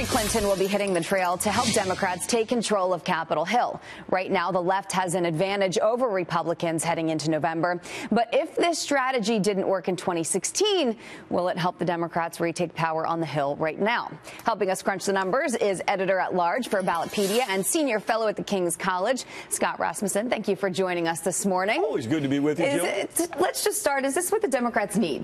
Clinton will be hitting the trail to help Democrats take control of Capitol Hill. Right now, the left has an advantage over Republicans heading into November. But if this strategy didn't work in 2016, will it help the Democrats retake power on the Hill right now? Helping us crunch the numbers is editor-at-large for Ballotpedia and senior fellow at the King's College, Scott Rasmussen. Thank you for joining us this morning. Always good to be with you, Jill. Let's just start. Is this what the Democrats need?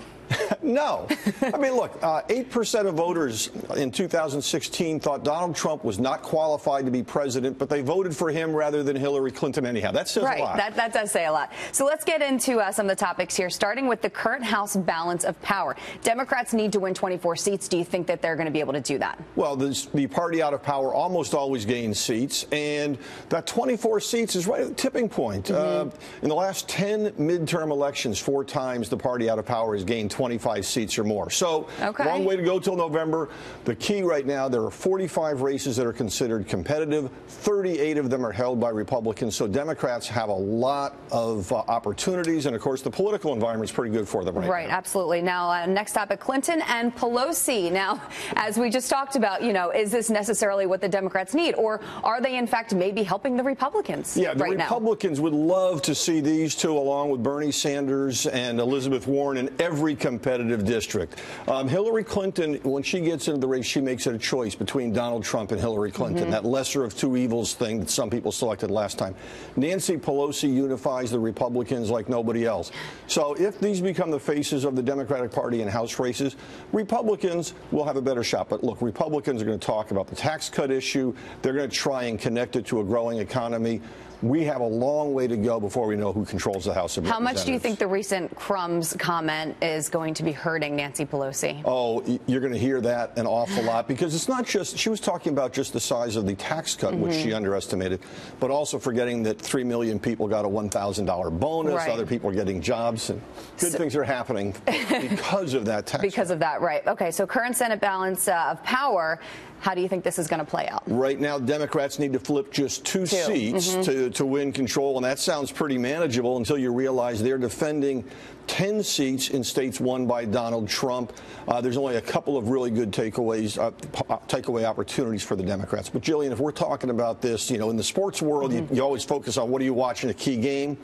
No. I mean, look, 8% of voters in 2016 thought Donald Trump was not qualified to be president, but they voted for him rather than Hillary Clinton anyhow. That says a lot. That does say a lot. So let's get into some of the topics here, starting with the current House balance of power. Democrats need to win 24 seats. Do you think that they're going to be able to do that? Well, the party out of power almost always gains seats, and that 24 seats is right at the tipping point. In the last 10 midterm elections, 4 times the party out of power has gained 25 seats or more. So long way to go till November. The key right now, there are 45 races that are considered competitive. 38 of them are held by Republicans. So Democrats have a lot of opportunities. And, of course, the political environment is pretty good for them right now. Right, absolutely. Now, next topic, Clinton and Pelosi. Now, as we just talked about, is this necessarily what the Democrats need? Or are they, in fact, maybe helping the Republicans right now? Yeah, the Republicans would love to see these two, along with Bernie Sanders and Elizabeth Warren, in every competitive district. Hillary Clinton, when she gets into the race, she makes it a choice between Donald Trump and Hillary Clinton, that lesser of two evils thing that some people selected last time. Nancy Pelosi unifies the Republicans like nobody else. So if these become the faces of the Democratic Party in House races, Republicans will have a better shot. But look, Republicans are going to talk about the tax cut issue. They're going to try and connect it to a growing economy. We have a long way to go before we know who controls the House of Representatives. How much do you think the recent crumbs comment is going to be hurting Nancy Pelosi? Oh, you're going to hear that an awful lot, because it's not just, she was talking about just the size of the tax cut, which she underestimated, but also forgetting that 3 million people got a $1,000 bonus. Right. Other people are getting jobs, and good things are happening because of that tax Because cut. of that, right. Okay, so current Senate balance of power. How do you think this is going to play out? Right now, Democrats need to flip just 2 seats to win control, and that sounds pretty manageable until you realize they're defending 10 seats in states won by Donald Trump. There's only a couple of really good takeaway opportunities for the Democrats. But, Jillian, if we're talking about this, in the sports world, you always focus on what do you watch in a key game.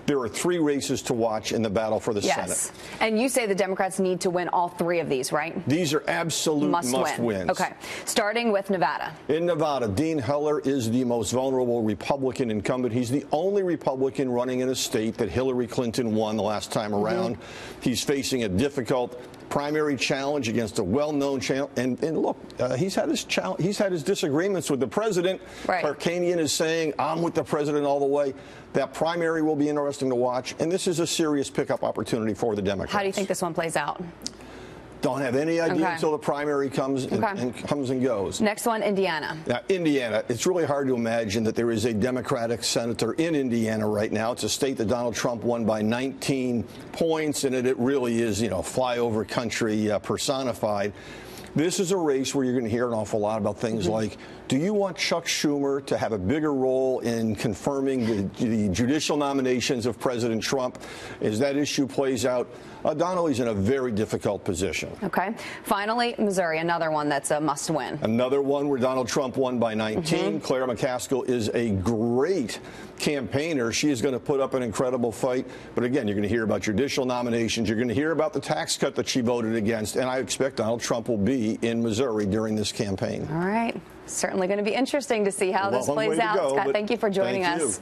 There are 3 races to watch in the battle for the Senate. And you say the Democrats need to win all 3 of these, right? These are absolute must-wins. Okay. Starting with Nevada. In Nevada, Dean Heller is the most vulnerable Republican incumbent. He's the only Republican running in a state that Hillary Clinton won the last time around. He's facing a difficult primary challenge against a well-known channel. And look, he's had his disagreements with the president. Right. Tarkanian is saying, I'm with the president all the way. That primary will be interesting to watch. And this is a serious pickup opportunity for the Democrats. How do you think this one plays out? Don't have any idea until the primary comes and goes. Next one, Indiana. Now, Indiana, it's really hard to imagine that there is a Democratic senator in Indiana right now. It's a state that Donald Trump won by 19 points, and it really is, flyover country personified. This is a race where you're going to hear an awful lot about things like, do you want Chuck Schumer to have a bigger role in confirming the judicial nominations of President Trump? As that issue plays out, Donnelly's in a very difficult position. Okay. Finally, Missouri, another one that's a must-win. Another one where Donald Trump won by 19. Claire McCaskill is a great campaigner. She is going to put up an incredible fight. But again, you're going to hear about judicial nominations. You're going to hear about the tax cut that she voted against. And I expect Donald Trump will be in Missouri during this campaign. All right. Certainly going to be interesting to see how this plays out. Scott, thank you for joining us.